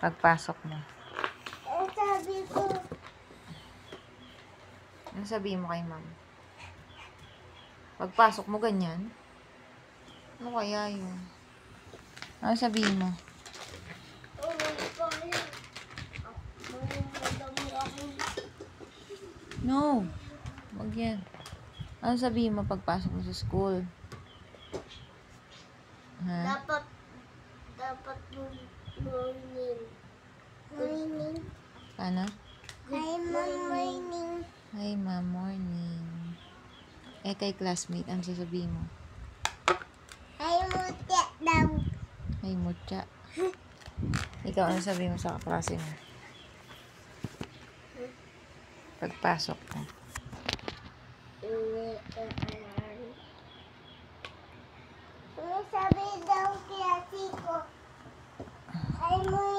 Pagpasok mo. Sabi ko. Ano sabihin mo kay ma'am? Pagpasok mo ganyan? Ano kaya yun? Ano sabihin mo? No. Wag yan. Ano sabihin mo pagpasok mo sa school? Ha? Dapat morning. Morning. Paano? Hi, ma'am, morning. Hi, ma'am. Morning. Eh, kay classmate, ano sasabihin mo? Hi, mutya daw. Hi, mutya. Ikaw, ano sabihin mo sa kaklase mo? Pagpasok mo. Ano sabi daw klase ko? Hi, mutya.